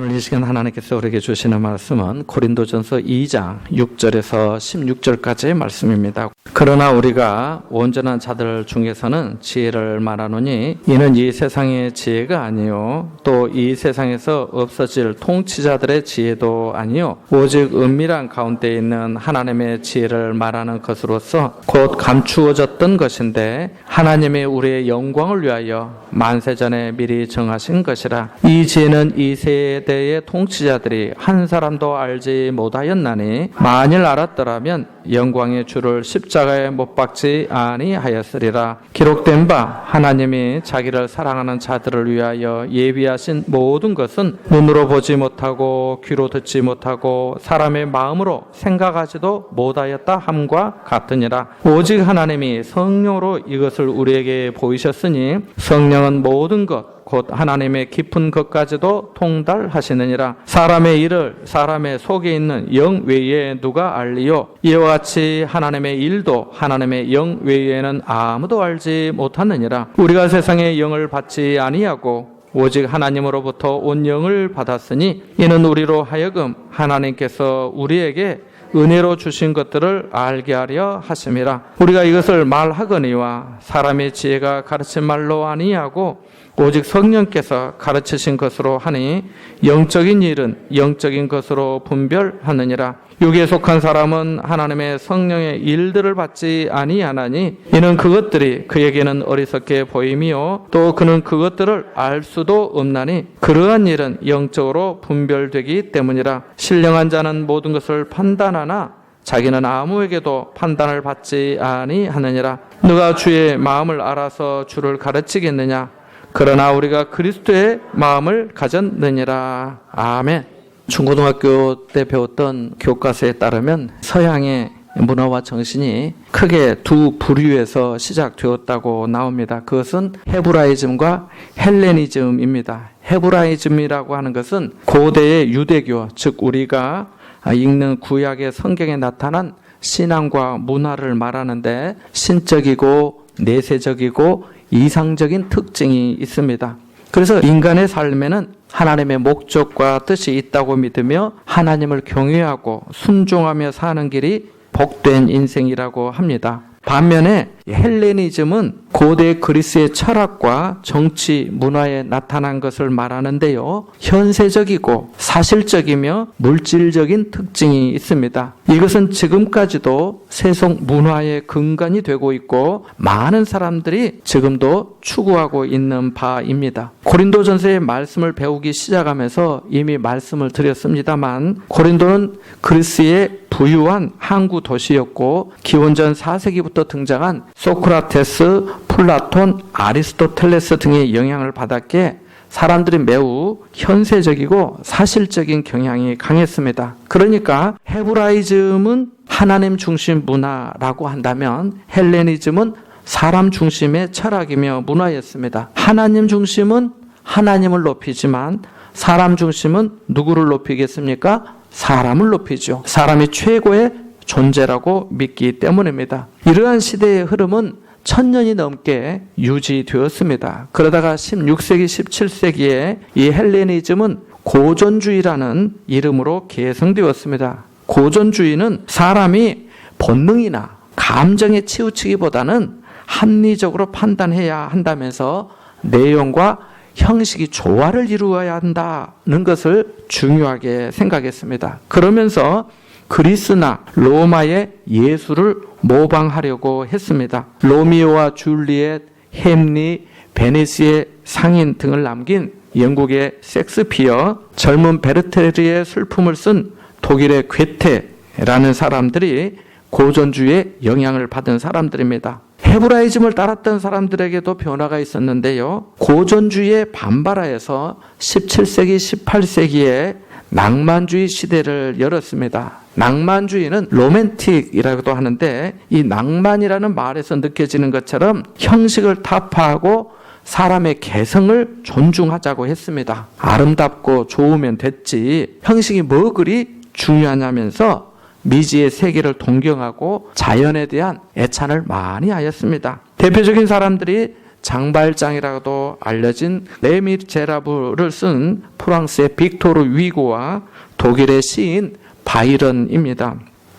오늘 이 시간 하나님께서 우리에게 주시는 말씀은 고린도전서 2장 6절에서 16절까지의 말씀입니다. 그러나 우리가 온전한 자들 중에서는 지혜를 말하노니 이는 이 세상의 지혜가 아니요 또 이 세상에서 없어질 통치자들의 지혜도 아니요 오직 은밀한 가운데 있는 하나님의 지혜를 말하는 것으로서 곧 감추어졌던 것인데 하나님이 우리의 영광을 위하여 만세전에 미리 정하신 것이라. 이 지혜는 이 세대의 통치자들이 한 사람도 알지 못하였나니 만일 알았더라면 영광의 주를 십자가에 못 박지 아니하였으리라. 기록된 바 하나님이 자기를 사랑하는 자들을 위하여 예비하신 모든 것은 눈으로 보지 못하고 귀로 듣지 못하고 사람의 마음으로 생각하지도 못하였다 함과 같으니라. 오직 하나님이 성령으로 이것을 우리에게 보이셨으니 성령은 모든 것 곧 하나님의 깊은 것까지도 통달하시느니라. 사람의 일을 사람의 속에 있는 영 외에 누가 알리요? 이와 같이 하나님의 일도 하나님의 영 외에는 아무도 알지 못하느니라. 우리가 세상의 영을 받지 아니하고 오직 하나님으로부터 온 영을 받았으니 이는 우리로 하여금 하나님께서 우리에게 은혜로 주신 것들을 알게 하려 하심이라. 우리가 이것을 말하거니와 사람의 지혜가 가르친 말로 아니하고 오직 성령께서 가르치신 것으로 하니 영적인 일은 영적인 것으로 분별하느니라. 육에 속한 사람은 하나님의 성령의 일들을 받지 아니하나니 이는 그것들이 그에게는 어리석게 보임이요 또 그는 그것들을 알 수도 없나니 그러한 일은 영적으로 분별되기 때문이라. 신령한 자는 모든 것을 판단하나 자기는 아무에게도 판단을 받지 아니하느니라. 누가 주의 마음을 알아서 주를 가르치겠느냐? 그러나 우리가 그리스도의 마음을 가졌느니라. 아멘. 중고등학교 때 배웠던 교과서에 따르면 서양의 문화와 정신이 크게 두 부류에서 시작되었다고 나옵니다. 그것은 헤브라이즘과 헬레니즘입니다. 헤브라이즘이라고 하는 것은 고대의 유대교, 즉 우리가 읽는 구약의 성경에 나타난 신앙과 문화를 말하는데 신적이고 내세적이고 이상적인 특징이 있습니다. 그래서 인간의 삶에는 하나님의 목적과 뜻이 있다고 믿으며 하나님을 경외하고 순종하며 사는 길이 복된 인생이라고 합니다. 반면에 헬레니즘은 고대 그리스의 철학과 정치, 문화에 나타난 것을 말하는데요. 현세적이고 사실적이며 물질적인 특징이 있습니다. 이것은 지금까지도 세속 문화의 근간이 되고 있고 많은 사람들이 지금도 추구하고 있는 바입니다. 고린도전서의 말씀을 배우기 시작하면서 이미 말씀을 드렸습니다만 고린도는 그리스의 부유한 항구 도시였고 기원전 4세기부터 등장한 소크라테스, 플라톤, 아리스토텔레스 등의 영향을 받았기에 사람들이 매우 현세적이고 사실적인 경향이 강했습니다. 그러니까 헤브라이즘은 하나님 중심 문화라고 한다면 헬레니즘은 사람 중심의 철학이며 문화였습니다. 하나님 중심은 하나님을 높이지만 사람 중심은 누구를 높이겠습니까? 사람을 높이죠. 사람이 최고의 존재라고 믿기 때문입니다. 이러한 시대의 흐름은 1000년이 넘게 유지되었습니다. 그러다가 16세기, 17세기에 이 헬레니즘은 고전주의라는 이름으로 계승되었습니다. 고전주의는 사람이 본능이나 감정에 치우치기보다는 합리적으로 판단해야 한다면서 내용과 형식이 조화를 이루어야 한다는 것을 중요하게 생각했습니다. 그러면서 그리스나 로마의 예술을 모방하려고 했습니다. 로미오와 줄리엣, 햄릿, 베니스의 상인 등을 남긴 영국의 섹스피어, 젊은 베르테르의 슬픔을 쓴 독일의 괴테라는 사람들이 고전주의의 영향을 받은 사람들입니다. 헤브라이즘을 따랐던 사람들에게도 변화가 있었는데요. 고전주의에 반발하여서 17세기, 18세기에 낭만주의 시대를 열었습니다. 낭만주의는 로맨틱이라고도 하는데 이 낭만이라는 말에서 느껴지는 것처럼 형식을 타파하고 사람의 개성을 존중하자고 했습니다. 아름답고 좋으면 됐지 형식이 뭐 그리 중요하냐면서 미지의 세계를 동경하고 자연에 대한 애찬을 많이 하였습니다. 대표적인 사람들이 장발장이라고도 알려진 레미제라블을 쓴 프랑스의 빅토르 위고와 독일의 시인 바이런입니다.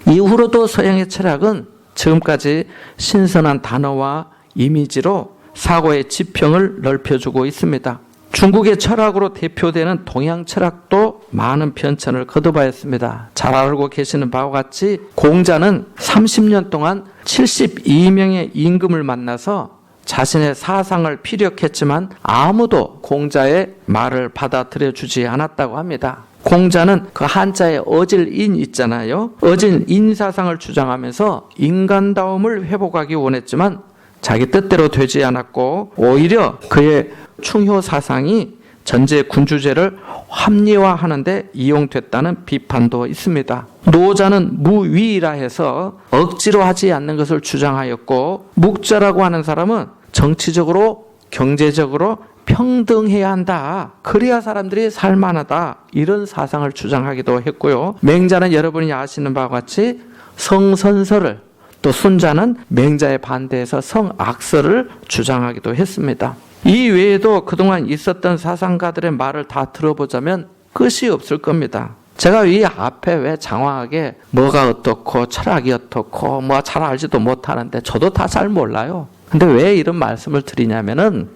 이후로도 서양의 철학은 지금까지 신선한 단어와 이미지로 사고의 지평을 넓혀주고 있습니다. 중국의 철학으로 대표되는 동양 철학도 많은 변천을 거듭하였습니다. 잘 알고 계시는 바와 같이 공자는 30년 동안 72명의 임금을 만나서 자신의 사상을 피력했지만 아무도 공자의 말을 받아들여 주지 않았다고 합니다. 공자는 그 한자에 어질인 있잖아요. 어질인 사상을 주장하면서 인간다움을 회복하기 원했지만 자기 뜻대로 되지 않았고 오히려 그의 충효 사상이 전제 군주제를 합리화하는 데 이용됐다는 비판도 있습니다. 노자는 무위라 해서 억지로 하지 않는 것을 주장하였고 묵자라고 하는 사람은 정치적으로 경제적으로 평등해야 한다. 그래야 사람들이 살만하다. 이런 사상을 주장하기도 했고요. 맹자는 여러분이 아시는 바와 같이 성선설을 또 순자는 맹자에 반대해서 성악설을 주장하기도 했습니다. 이 외에도 그동안 있었던 사상가들의 말을 다 들어보자면 끝이 없을 겁니다. 제가 이 앞에 왜 장황하게 뭐가 어떻고 철학이 어떻고 뭐 잘 알지도 못하는데 저도 다 잘 몰라요. 근데 왜 이런 말씀을 드리냐면은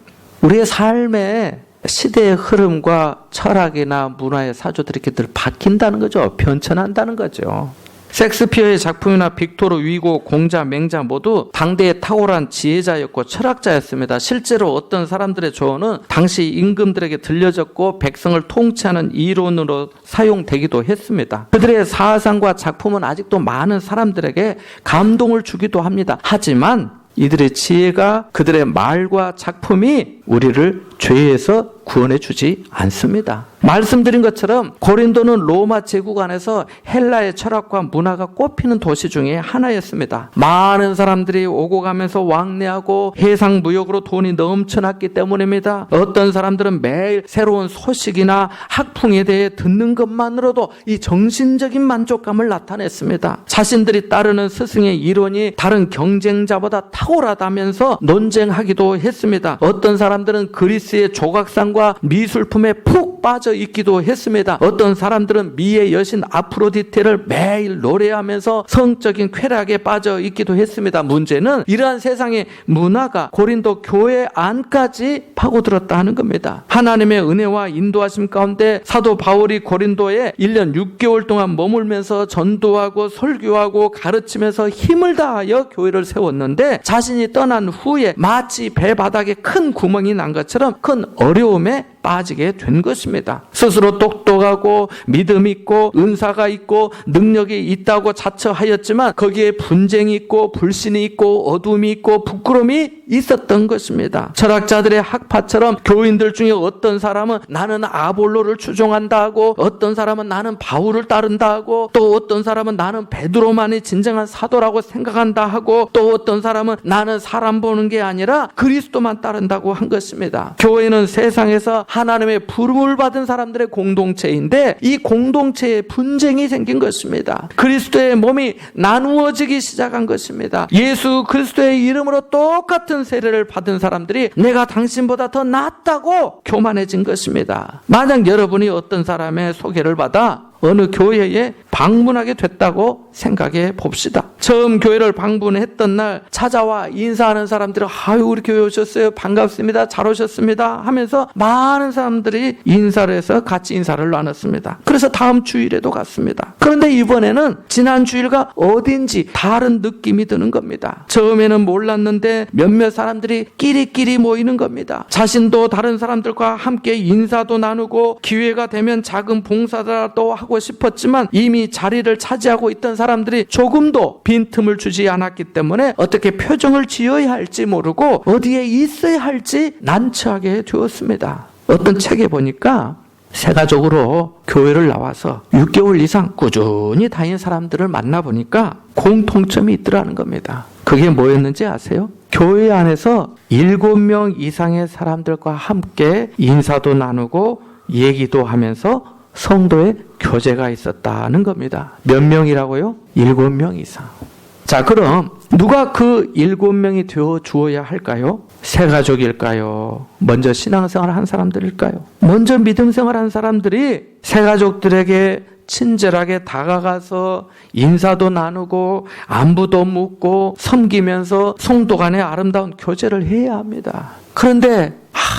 우리의 삶의 시대의 흐름과 철학이나 문화의 사조들이 이렇게 늘 바뀐다는 거죠. 변천한다는 거죠. 섹스피어의 작품이나 빅토르 위고, 공자, 맹자 모두 당대의 탁월한 지혜자였고 철학자였습니다. 실제로 어떤 사람들의 조언은 당시 임금들에게 들려졌고 백성을 통치하는 이론으로 사용되기도 했습니다. 그들의 사상과 작품은 아직도 많은 사람들에게 감동을 주기도 합니다. 하지만 이들의 지혜가 그들의 말과 작품이 우리를 죄에서 구원해 주지 않습니다. 말씀드린 것처럼 고린도는 로마 제국 안에서 헬라의 철학과 문화가 꽃피는 도시 중에 하나였습니다. 많은 사람들이 오고 가면서 왕래하고 해상 무역으로 돈이 넘쳐났기 때문입니다. 어떤 사람들은 매일 새로운 소식이나 학풍에 대해 듣는 것만으로도 이 정신적인 만족감을 나타냈습니다. 자신들이 따르는 스승의 이론이 다른 경쟁자보다 탁월하다면서 논쟁하기도 했습니다. 어떤 사람들은 그리스의 조각상과 미술품에 푹 빠져 있기도 했습니다. 어떤 사람들은 미의 여신 아프로디테를 매일 노래하면서 성적인 쾌락에 빠져 있기도 했습니다. 문제는 이러한 세상의 문화가 고린도 교회 안까지 파고들었다 하는 겁니다. 하나님의 은혜와 인도하심 가운데 사도 바울이 고린도에 1년 6개월 동안 머물면서 전도하고 설교하고 가르치면서 힘을 다하여 교회를 세웠는데 자신이 떠난 후에 마치 배바닥에 큰 구멍이 난 것처럼 큰 어려움에 빠지게 된 것입니다. 스스로 똑똑하고 믿음 있고 은사가 있고 능력이 있다고 자처하였지만 거기에 분쟁이 있고 불신이 있고 어둠이 있고 부끄러움이 있었던 것입니다. 철학자들의 학파처럼 교인들 중에 어떤 사람은 나는 아볼로를 추종한다 하고 어떤 사람은 나는 바울을 따른다 하고 또 어떤 사람은 나는 베드로만이 진정한 사도라고 생각한다 하고 또 어떤 사람은 나는 사람 보는 게 아니라 그리스도만 따른다고 한 것입니다. 교회는 세상에서 하나님의 부름을 받은 사람들의 공동체인데 이 공동체에 분쟁이 생긴 것입니다. 그리스도의 몸이 나누어지기 시작한 것입니다. 예수 그리스도의 이름으로 똑같은 세례를 받은 사람들이 내가 당신보다 더 낫다고 교만해진 것입니다. 만약 여러분이 어떤 사람의 소개를 받아 어느 교회에 방문하게 됐다고 생각해 봅시다. 처음 교회를 방문했던 날 찾아와 인사하는 사람들은 아유 우리 교회 오셨어요. 반갑습니다. 잘 오셨습니다. 하면서 많은 사람들이 인사를 해서 같이 인사를 나눴습니다. 그래서 다음 주일에도 갔습니다. 그런데 이번에는 지난 주일과 어딘지 다른 느낌이 드는 겁니다. 처음에는 몰랐는데 몇몇 사람들이 끼리끼리 모이는 겁니다. 자신도 다른 사람들과 함께 인사도 나누고 기회가 되면 작은 봉사라도 하고 싶었지만 이미 자리를 차지하고 있던 사람들이 조금도 빈틈을 주지 않았기 때문에 어떻게 표정을 지어야 할지 모르고 어디에 있어야 할지 난처하게 되었습니다. 어떤 책에 보니까 세가족으로 교회를 나와서 6개월 이상 꾸준히 다닌 사람들을 만나보니까 공통점이 있더라는 겁니다. 그게 뭐였는지 아세요? 교회 안에서 7명 이상의 사람들과 함께 인사도 나누고 얘기도 하면서 성도의 교제가 있었다는 겁니다. 몇 명이라고요? 7명 이상. 자, 그럼 누가 그 7명이 되어 주어야 할까요? 새 가족일까요? 먼저 신앙생활을 한 사람들일까요? 먼저 믿음생활을 한 사람들이 새 가족들에게 친절하게 다가가서 인사도 나누고 안부도 묻고 섬기면서 성도 간의 아름다운 교제를 해야 합니다. 그런데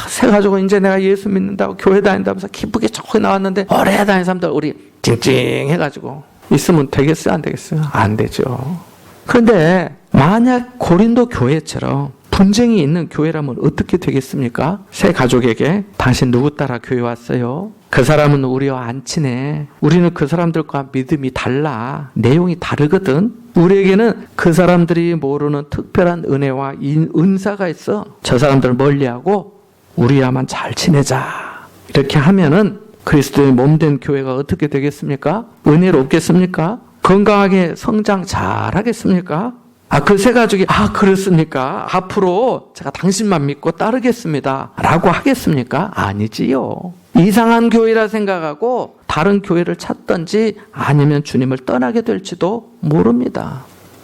새 가족은 이제 내가 예수 믿는다고 교회 다닌다면서 기쁘게 좋게 나왔는데 오래 다닌 사람들 우리 찡찡해가지고 있으면 되겠어요? 안 되겠어요? 안 되죠. 그런데 만약 고린도 교회처럼 분쟁이 있는 교회라면 어떻게 되겠습니까? 새 가족에게 당신 누구 따라 교회 왔어요? 그 사람은 우리와 안 친해. 우리는 그 사람들과 믿음이 달라. 내용이 다르거든. 우리에게는 그 사람들이 모르는 특별한 은혜와 은사가 있어. 저 사람들 멀리하고 우리와만 잘 지내자. 이렇게 하면은 그리스도의 몸된 교회가 어떻게 되겠습니까? 은혜롭겠습니까? 건강하게 성장 잘 하겠습니까? 그 새 가족이 그렇습니까? 앞으로 제가 당신만 믿고 따르겠습니다 라고 하겠습니까? 아니지요. 이상한 교회라 생각하고 다른 교회를 찾든지 아니면 주님을 떠나게 될지도 모릅니다.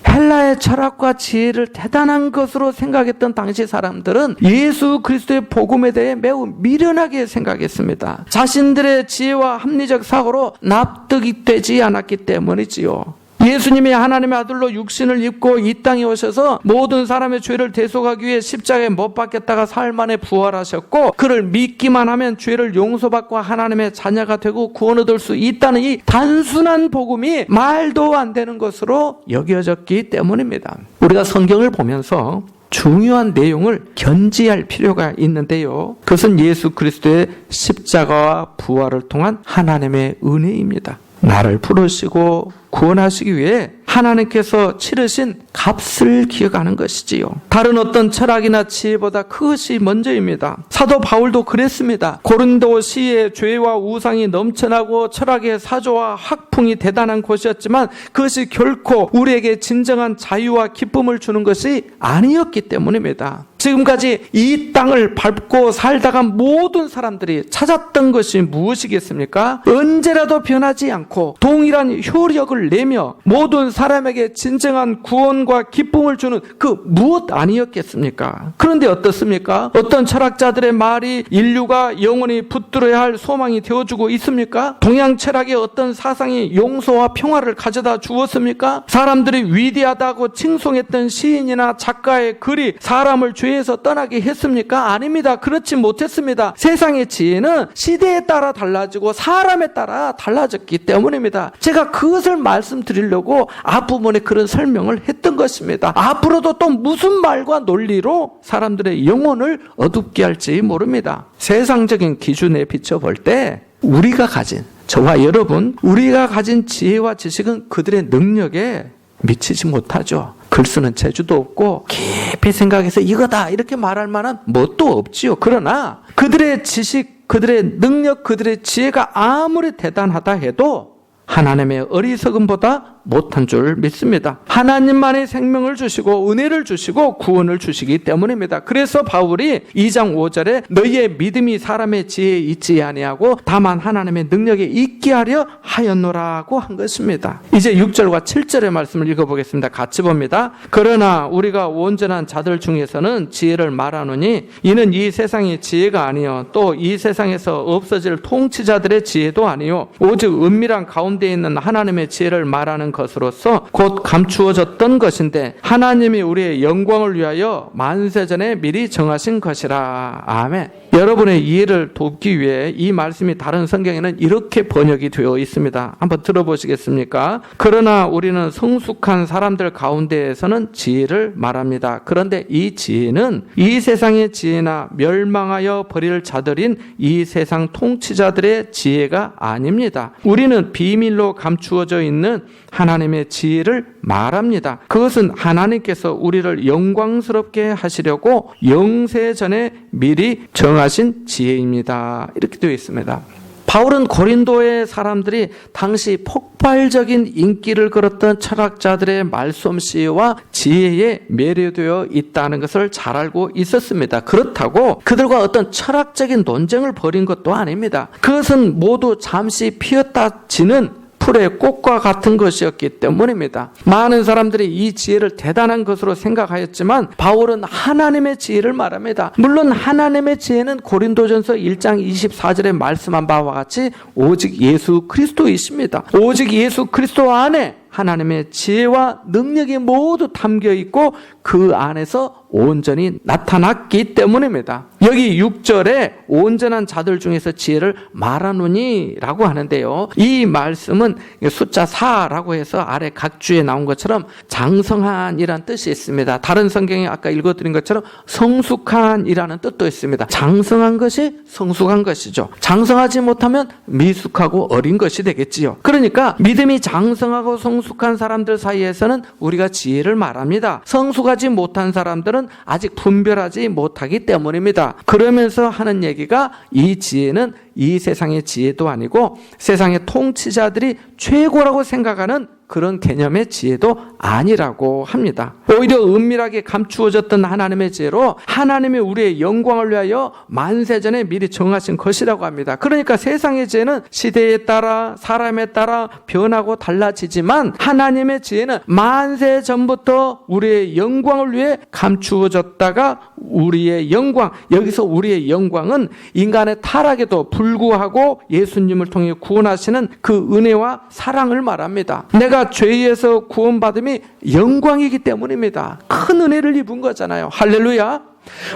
헬라의 철학과 지혜를 대단한 것으로 생각했던 당시 사람들은 예수 그리스도의 복음에 대해 매우 미련하게 생각했습니다. 자신들의 지혜와 합리적 사고로 납득이 되지 않았기 때문이지요. 예수님이 하나님의 아들로 육신을 입고 이 땅에 오셔서 모든 사람의 죄를 대속하기 위해 십자가에 못 박혔다가 사흘 만에 부활하셨고 그를 믿기만 하면 죄를 용서받고 하나님의 자녀가 되고 구원 얻을 수 있다는 이 단순한 복음이 말도 안 되는 것으로 여겨졌기 때문입니다. 우리가 성경을 보면서 중요한 내용을 견지할 필요가 있는데요. 그것은 예수 그리스도의 십자가와 부활을 통한 하나님의 은혜입니다. 나를 부르시고 구원하시기 위해 하나님께서 치르신 값을 기억하는 것이지요. 다른 어떤 철학이나 지혜보다 그것이 먼저입니다. 사도 바울도 그랬습니다. 고린도시의 죄와 우상이 넘쳐나고 철학의 사조와 학풍이 대단한 곳이었지만 그것이 결코 우리에게 진정한 자유와 기쁨을 주는 것이 아니었기 때문입니다. 지금까지 이 땅을 밟고 살다가 모든 사람들이 찾았던 것이 무엇이겠습니까? 언제라도 변하지 않고 동일한 효력을 내며 모든 사람에게 진정한 구원과 기쁨을 주는 그 무엇 아니었겠습니까? 그런데 어떻습니까? 어떤 철학자들의 말이 인류가 영원히 붙들어야 할 소망이 되어주고 있습니까? 동양 철학의 어떤 사상이 용서와 평화를 가져다 주었습니까? 사람들이 위대하다고 칭송했던 시인이나 작가의 글이 사람을 죄에서 떠나게 했습니까? 아닙니다. 그렇지 못했습니다. 세상의 지혜는 시대에 따라 달라지고 사람에 따라 달라졌기 때문입니다. 제가 그것을 말씀드리려고 앞부분에 그런 설명을 했던 것입니다. 앞으로도 또 무슨 말과 논리로 사람들의 영혼을 어둡게 할지 모릅니다. 세상적인 기준에 비춰볼 때 우리가 가진, 저와 여러분, 우리가 가진 지혜와 지식은 그들의 능력에 미치지 못하죠. 글 쓰는 재주도 없고 깊이 생각해서 이거다 이렇게 말할 만한 뭣도 없지요. 그러나 그들의 지식, 그들의 능력, 그들의 지혜가 아무리 대단하다 해도 하나님의 어리석음보다 못한 줄 믿습니다. 하나님만의 생명을 주시고 은혜를 주시고 구원을 주시기 때문입니다. 그래서 바울이 2장 5절에 너희의 믿음이 사람의 지혜에 있지 아니하고 다만 하나님의 능력에 있게 하려 하였노라고 한 것입니다. 이제 6절과 7절의 말씀을 읽어보겠습니다. 같이 봅니다. 그러나 우리가 온전한 자들 중에서는 지혜를 말하노니 이는 이 세상의 지혜가 아니요 또 이 세상에서 없어질 통치자들의 지혜도 아니요 오직 은밀한 가운데 있는 하나님의 지혜를 말하는 것으로서 곧 감추어졌던 것인데 하나님이 우리의 영광을 위하여 만세전에 미리 정하신 것이라. 아멘. 여러분의 이해를 돕기 위해 이 말씀이 다른 성경에는 이렇게 번역이 되어 있습니다. 한번 들어보시겠습니까? 그러나 우리는 성숙한 사람들 가운데에서는 지혜를 말합니다. 그런데 이 지혜는 이 세상의 지혜나 멸망하여 버릴 자들인 이 세상 통치자들의 지혜가 아닙니다. 우리는 비밀로 감추어져 있는 하나님의 지혜를 말합니다. 그것은 하나님께서 우리를 영광스럽게 하시려고 영세전에 미리 정하신 지혜입니다. 이렇게 되어 있습니다. 바울은 고린도의 사람들이 당시 폭발적인 인기를 끌었던 철학자들의 말솜씨와 지혜에 매료되어 있다는 것을 잘 알고 있었습니다. 그렇다고 그들과 어떤 철학적인 논쟁을 벌인 것도 아닙니다. 그것은 모두 잠시 피었다 지는 풀의 꽃과 같은 것이었기 때문입니다. 많은 사람들이 이 지혜를 대단한 것으로 생각하였지만 바울은 하나님의 지혜를 말합니다. 물론 하나님의 지혜는 고린도전서 1장 24절에 말씀한 바와 같이 오직 예수 그리스도이십니다. 오직 예수 그리스도 안에 하나님의 지혜와 능력이 모두 담겨 있고 그 안에서 온전히 나타났기 때문입니다. 여기 6절에 온전한 자들 중에서 지혜를 말하노니 라고 하는데요. 이 말씀은 숫자 4라고 해서 아래 각주에 나온 것처럼 장성한이라는 뜻이 있습니다. 다른 성경에 아까 읽어드린 것처럼 성숙한이라는 뜻도 있습니다. 장성한 것이 성숙한 것이죠. 장성하지 못하면 미숙하고 어린 것이 되겠지요. 그러니까 믿음이 장성하고 성숙한 사람들 사이에서는 우리가 지혜를 말합니다. 성숙하지 못한 사람들은 아직 분별하지 못하기 때문입니다. 그러면서 하는 얘기가 이 지혜는 이 세상의 지혜도 아니고 세상의 통치자들이 최고라고 생각하는 그런 개념의 지혜도 아니라고 합니다. 오히려 은밀하게 감추어졌던 하나님의 지혜로 하나님이 우리의 영광을 위하여 만세전에 미리 정하신 것이라고 합니다. 그러니까 세상의 지혜는 시대에 따라 사람에 따라 변하고 달라지지만 하나님의 지혜는 만세전부터 우리의 영광을 위해 감추어졌다가 우리의 영광, 여기서 우리의 영광은 인간의 타락에도 불구하고 예수님을 통해 구원하시는 그 은혜와 사랑을 말합니다. 내가 죄에서 구원받음이 영광이기 때문입니다. 큰 은혜를 입은 거잖아요. 할렐루야.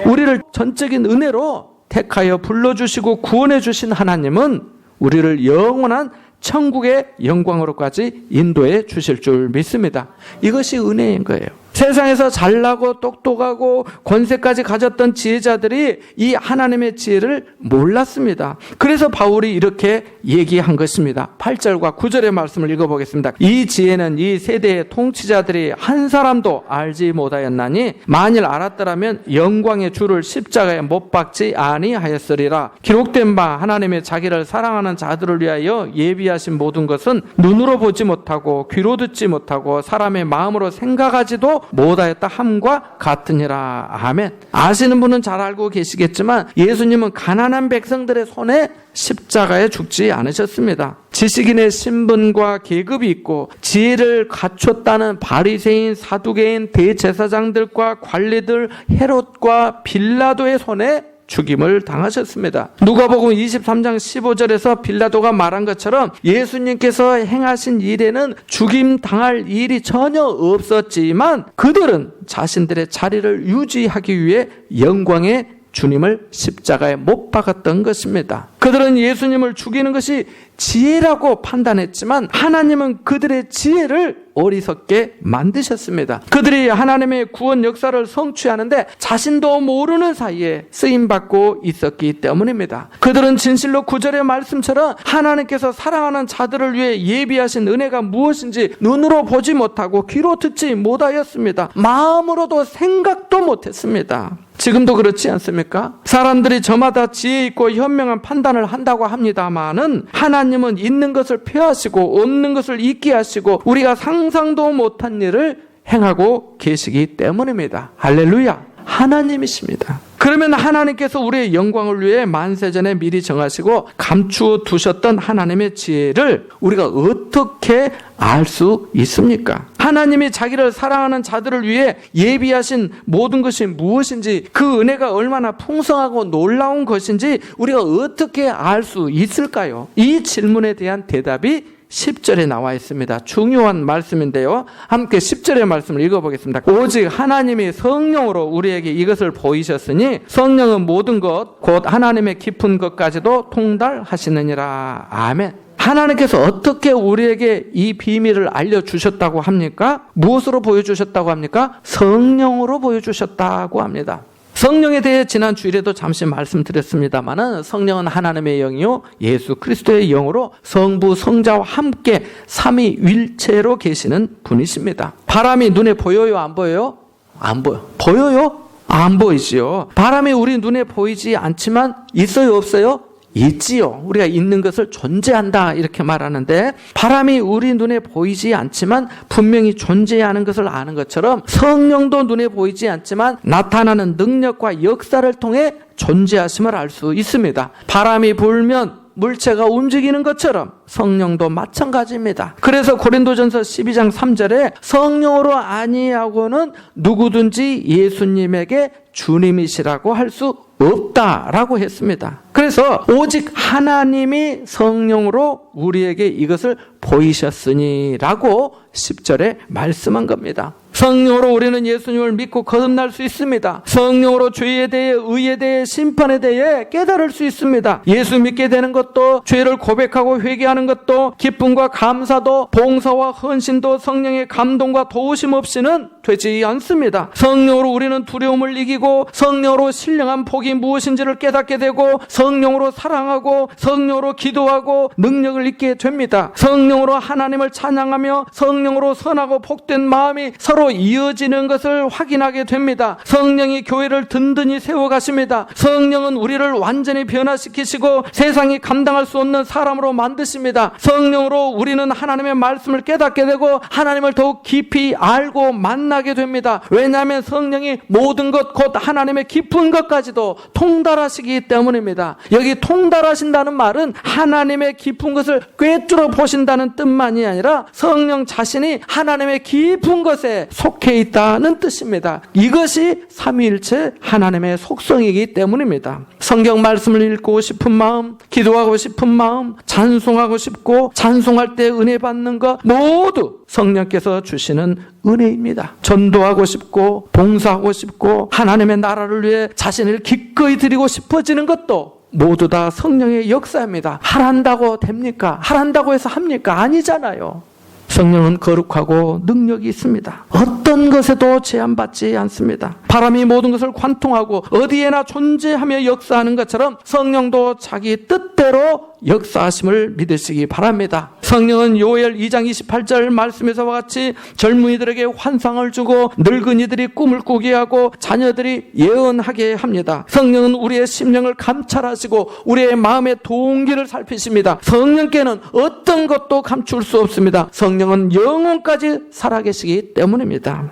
우리를 전적인 은혜로 택하여 불러주시고 구원해 주신 하나님은 우리를 영원한 천국의 영광으로까지 인도해 주실 줄 믿습니다. 이것이 은혜인 거예요. 세상에서 잘나고 똑똑하고 권세까지 가졌던 지혜자들이 이 하나님의 지혜를 몰랐습니다. 그래서 바울이 이렇게 얘기한 것입니다. 8절과 9절의 말씀을 읽어보겠습니다. 이 지혜는 이 세대의 통치자들이 한 사람도 알지 못하였나니 만일 알았더라면 영광의 주를 십자가에 못 박지 아니하였으리라. 기록된 바 하나님의 자기를 사랑하는 자들을 위하여 예비하신 모든 것은 눈으로 보지 못하고 귀로 듣지 못하고 사람의 마음으로 생각하지도 못하였다 함과 같으니라. 아멘. 아시는 분은 잘 알고 계시겠지만 예수님은 가난한 백성들의 손에 십자가에 죽지 않으셨습니다. 지식인의 신분과 계급이 있고 지혜를 갖췄다는 바리새인, 사두개인, 대제사장들과 관리들, 헤롯과 빌라도의 손에 죽임을 당하셨습니다. 누가복음 23장 15절에서 빌라도가 말한 것처럼 예수님께서 행하신 일에는 죽임 당할 일이 전혀 없었지만 그들은 자신들의 자리를 유지하기 위해 영광의 주님을 십자가에 못 박았던 것입니다. 그들은 예수님을 죽이는 것이 지혜라고 판단했지만 하나님은 그들의 지혜를 어리석게 만드셨습니다. 그들이 하나님의 구원 역사를 성취하는데 자신도 모르는 사이에 쓰임받고 있었기 때문입니다. 그들은 진실로 9절의 말씀처럼 하나님께서 사랑하는 자들을 위해 예비하신 은혜가 무엇인지 눈으로 보지 못하고 귀로 듣지 못하였습니다. 마음으로도 생각도 못했습니다. 지금도 그렇지 않습니까? 사람들이 저마다 지혜 있고 현명한 판단을 한다고 합니다마는 하나님은 있는 것을 폐하시고 없는 것을 있게 하시고 우리가 상상도 못한 일을 행하고 계시기 때문입니다. 할렐루야. 하나님이십니다. 그러면 하나님께서 우리의 영광을 위해 만세전에 미리 정하시고 감추어 두셨던 하나님의 지혜를 우리가 어떻게 알 수 있습니까? 하나님이 자기를 사랑하는 자들을 위해 예비하신 모든 것이 무엇인지, 그 은혜가 얼마나 풍성하고 놀라운 것인지 우리가 어떻게 알 수 있을까요? 이 질문에 대한 대답이 10절에 나와 있습니다. 중요한 말씀인데요. 함께 10절의 말씀을 읽어보겠습니다. 오직 하나님이 성령으로 우리에게 이것을 보이셨으니 성령은 모든 것 곧 하나님의 깊은 것까지도 통달하시느니라. 아멘. 하나님께서 어떻게 우리에게 이 비밀을 알려주셨다고 합니까? 무엇으로 보여주셨다고 합니까? 성령으로 보여주셨다고 합니다. 성령에 대해 지난 주일에도 잠시 말씀드렸습니다마는 성령은 하나님의 영이요 예수 그리스도의 영으로 성부 성자와 함께 삼위일체로 계시는 분이십니다. 바람이 눈에 보여요, 안 보여요? 안 보여. 보여요? 안 보이지요. 바람이 우리 눈에 보이지 않지만 있어요, 없어요? 있지요. 우리가 있는 것을 존재한다 이렇게 말하는데, 바람이 우리 눈에 보이지 않지만 분명히 존재하는 것을 아는 것처럼 성령도 눈에 보이지 않지만 나타나는 능력과 역사를 통해 존재하심을 알 수 있습니다. 바람이 불면 물체가 움직이는 것처럼 성령도 마찬가지입니다. 그래서 고린도전서 12장 3절에 성령으로 아니하고는 누구든지 예수님에게 주님이시라고 할 수 없다라고 했습니다. 그래서 오직 하나님이 성령으로 우리에게 이것을 보이셨으니라고 10절에 말씀한 겁니다. 성령으로 우리는 예수님을 믿고 거듭날 수 있습니다. 성령으로 죄에 대해, 의에 대해, 심판에 대해 깨달을 수 있습니다. 예수 믿게 되는 것도, 죄를 고백하고 회개하는 것도, 기쁨과 감사도, 봉사와 헌신도 성령의 감동과 도우심 없이는 되지 않습니다. 성령으로 우리는 두려움을 이기고, 성령으로 신령한 복이 무엇인지를 깨닫게 되고, 성령으로 사랑하고, 성령으로 기도하고 능력을 잊게 됩니다. 성령으로 하나님을 찬양하며 성령으로 선하고 복된 마음이 서로 이어지는 것을 확인하게 됩니다. 성령이 교회를 든든히 세워가십니다. 성령은 우리를 완전히 변화시키시고 세상이 감당할 수 없는 사람으로 만드십니다. 성령으로 우리는 하나님의 말씀을 깨닫게 되고 하나님을 더욱 깊이 알고 만나게 됩니다. 왜냐하면 성령이 모든 것, 곧 하나님의 깊은 것까지도 통달하시기 때문입니다. 여기 통달하신다는 말은 하나님의 깊은 것을 꿰뚫어 보신다는 뜻만이 아니라 성령 자신이 하나님의 깊은 것에 속해 있다는 뜻입니다. 이것이 삼위일체 하나님의 속성이기 때문입니다. 성경 말씀을 읽고 싶은 마음, 기도하고 싶은 마음, 찬송하고 싶고 찬송할 때 은혜 받는 것 모두 성령께서 주시는 은혜입니다. 전도하고 싶고 봉사하고 싶고 하나님의 나라를 위해 자신을 기꺼이 드리고 싶어지는 것도 모두 다 성령의 역사입니다. 하란다고 됩니까? 하란다고 해서 합니까? 아니잖아요. 성령은 거룩하고 능력이 있습니다. 어떤 것에도 제한받지 않습니다. 바람이 모든 것을 관통하고 어디에나 존재하며 역사하는 것처럼 성령도 자기 뜻대로 역사하심을 믿으시기 바랍니다. 성령은 요엘 2장 28절 말씀에서와 같이 젊은이들에게 환상을 주고 늙은이들이 꿈을 꾸게 하고 자녀들이 예언하게 합니다. 성령은 우리의 심령을 감찰하시고 우리의 마음의 동기를 살피십니다. 성령께는 어떤 것도 감출 수 없습니다. 성령은 영원까지 살아계시기 때문입니다.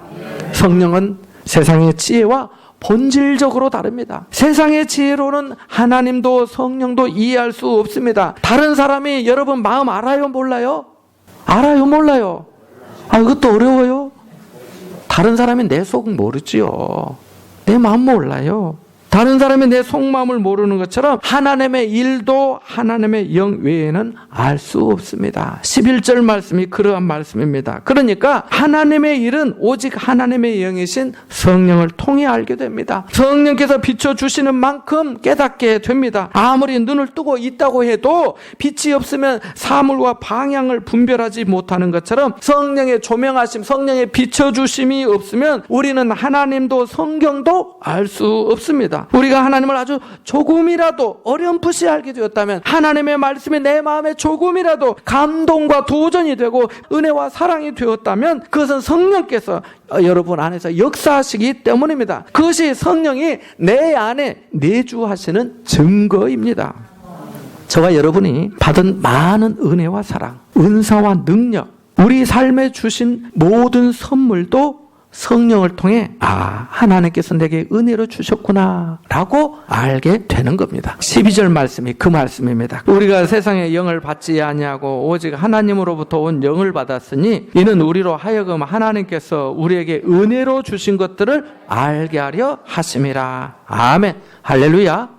성령은 세상의 지혜와 본질적으로 다릅니다. 세상의 지혜로는 하나님도 성령도 이해할 수 없습니다. 다른 사람이 여러분 마음 알아요? 몰라요? 알아요? 몰라요? 이것도 어려워요? 다른 사람이 내 속 모르지요. 내 마음 몰라요. 다른 사람이 내 속마음을 모르는 것처럼 하나님의 일도 하나님의 영 외에는 알 수 없습니다. 11절 말씀이 그러한 말씀입니다. 그러니까 하나님의 일은 오직 하나님의 영이신 성령을 통해 알게 됩니다. 성령께서 비춰주시는 만큼 깨닫게 됩니다. 아무리 눈을 뜨고 있다고 해도 빛이 없으면 사물과 방향을 분별하지 못하는 것처럼 성령의 조명하심, 성령의 비춰주심이 없으면 우리는 하나님도 성경도 알 수 없습니다. 우리가 하나님을 아주 조금이라도 어렴풋이 알게 되었다면, 하나님의 말씀이 내 마음에 조금이라도 감동과 도전이 되고 은혜와 사랑이 되었다면 그것은 성령께서 여러분 안에서 역사하시기 때문입니다. 그것이 성령이 내 안에 내주하시는 증거입니다. 저와 여러분이 받은 많은 은혜와 사랑, 은사와 능력, 우리 삶에 주신 모든 선물도 성령을 통해 하나님께서 내게 은혜로 주셨구나 라고 알게 되는 겁니다. 12절 말씀이 그 말씀입니다. 우리가 세상의 영을 받지 아니하고 오직 하나님으로부터 온 영을 받았으니 이는 우리로 하여금 하나님께서 우리에게 은혜로 주신 것들을 알게 하려 하심이라. 아멘. 할렐루야.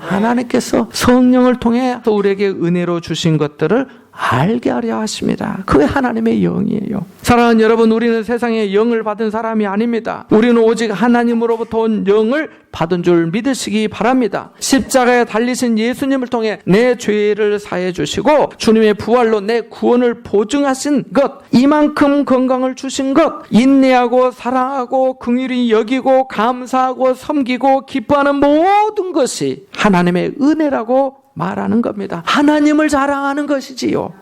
하나님께서 성령을 통해 우리에게 은혜로 주신 것들을 알게 하려 하십니다. 그게 하나님의 영이에요. 사랑하는 여러분, 우리는 세상의 영을 받은 사람이 아닙니다. 우리는 오직 하나님으로부터 온 영을 받은 줄 믿으시기 바랍니다. 십자가에 달리신 예수님을 통해 내 죄를 사해 주시고 주님의 부활로 내 구원을 보증하신 것, 이만큼 건강을 주신 것, 인내하고 사랑하고 긍휼히 여기고 감사하고 섬기고 기뻐하는 모든 것이 하나님의 은혜라고 말하는 겁니다. 하나님을 자랑하는 것이지요.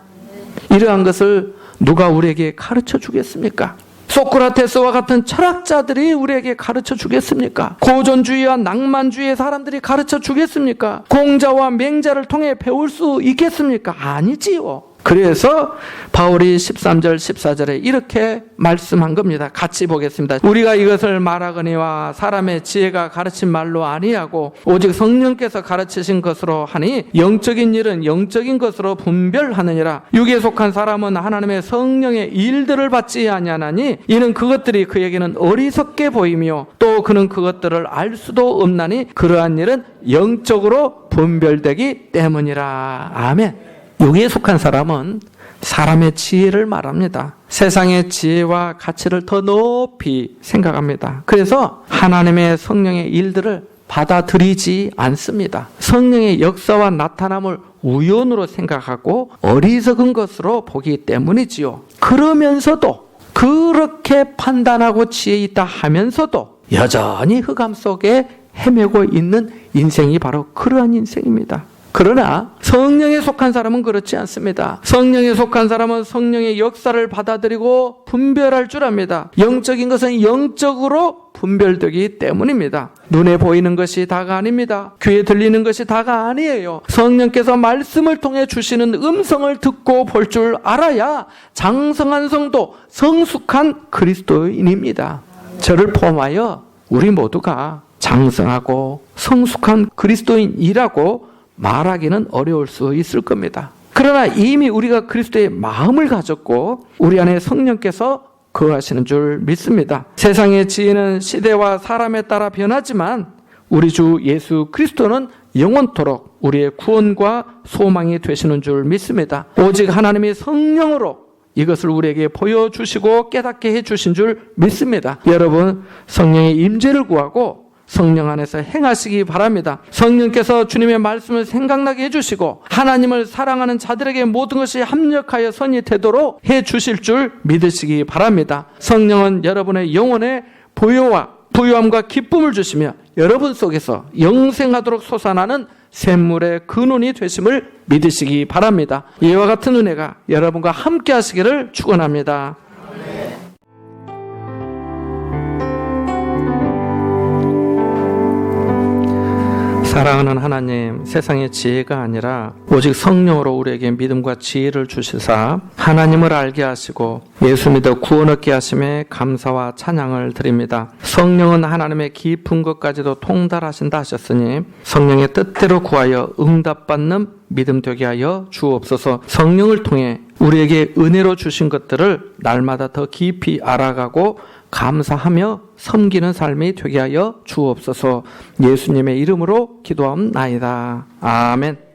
이러한 것을 누가 우리에게 가르쳐 주겠습니까? 소크라테스와 같은 철학자들이 우리에게 가르쳐 주겠습니까? 고전주의와 낭만주의의 사람들이 가르쳐 주겠습니까? 공자와 맹자를 통해 배울 수 있겠습니까? 아니지요. 그래서 바울이 13절 14절에 이렇게 말씀한 겁니다. 같이 보겠습니다. 우리가 이것을 말하거니와 사람의 지혜가 가르친 말로 아니하고 오직 성령께서 가르치신 것으로 하니 영적인 일은 영적인 것으로 분별하느니라. 육에 속한 사람은 하나님의 성령의 일들을 받지 아니하나니 이는 그것들이 그에게는 어리석게 보이며 또 그는 그것들을 알 수도 없나니 그러한 일은 영적으로 분별되기 때문이라. 아멘. 육에 속한 사람은 사람의 지혜를 말합니다. 세상의 지혜와 가치를 더 높이 생각합니다. 그래서 하나님의 성령의 일들을 받아들이지 않습니다. 성령의 역사와 나타남을 우연으로 생각하고 어리석은 것으로 보기 때문이지요. 그러면서도 그렇게 판단하고 지혜 있다 하면서도 여전히 흑암 속에 헤매고 있는 인생이 바로 그러한 인생입니다. 그러나 성령에 속한 사람은 그렇지 않습니다. 성령에 속한 사람은 성령의 역사를 받아들이고 분별할 줄 압니다. 영적인 것은 영적으로 분별되기 때문입니다. 눈에 보이는 것이 다가 아닙니다. 귀에 들리는 것이 다가 아니에요. 성령께서 말씀을 통해 주시는 음성을 듣고 볼 줄 알아야 장성한 성도, 성숙한 그리스도인입니다. 저를 포함하여 우리 모두가 장성하고 성숙한 그리스도인이라고 말하기는 어려울 수 있을 겁니다. 그러나 이미 우리가 그리스도의 마음을 가졌고 우리 안에 성령께서 거하시는 줄 믿습니다. 세상의 지혜는 시대와 사람에 따라 변하지만 우리 주 예수 그리스도는 영원토록 우리의 구원과 소망이 되시는 줄 믿습니다. 오직 하나님이 성령으로 이것을 우리에게 보여주시고 깨닫게 해주신 줄 믿습니다. 여러분, 성령의 임재를 구하고 성령 안에서 행하시기 바랍니다. 성령께서 주님의 말씀을 생각나게 해주시고 하나님을 사랑하는 자들에게 모든 것이 합력하여 선이 되도록 해주실 줄 믿으시기 바랍니다. 성령은 여러분의 영혼에 보여와 부유함과 기쁨을 주시며 여러분 속에서 영생하도록 솟아나는 샘물의 근원이 되심을 믿으시기 바랍니다. 이와 같은 은혜가 여러분과 함께 하시기를 축원합니다. 사랑하는 하나님, 세상의 지혜가 아니라 오직 성령으로 우리에게 믿음과 지혜를 주시사 하나님을 알게 하시고 예수 믿어 구원 얻게 하심에 감사와 찬양을 드립니다. 성령은 하나님의 깊은 것까지도 통달하신다 하셨으니 성령의 뜻대로 구하여 응답받는 믿음 되게 하여 주옵소서. 성령을 통해 우리에게 은혜로 주신 것들을 날마다 더 깊이 알아가고 감사하며 섬기는 삶이 되게 하여 주옵소서. 예수님의 이름으로 기도하옵나이다. 아멘.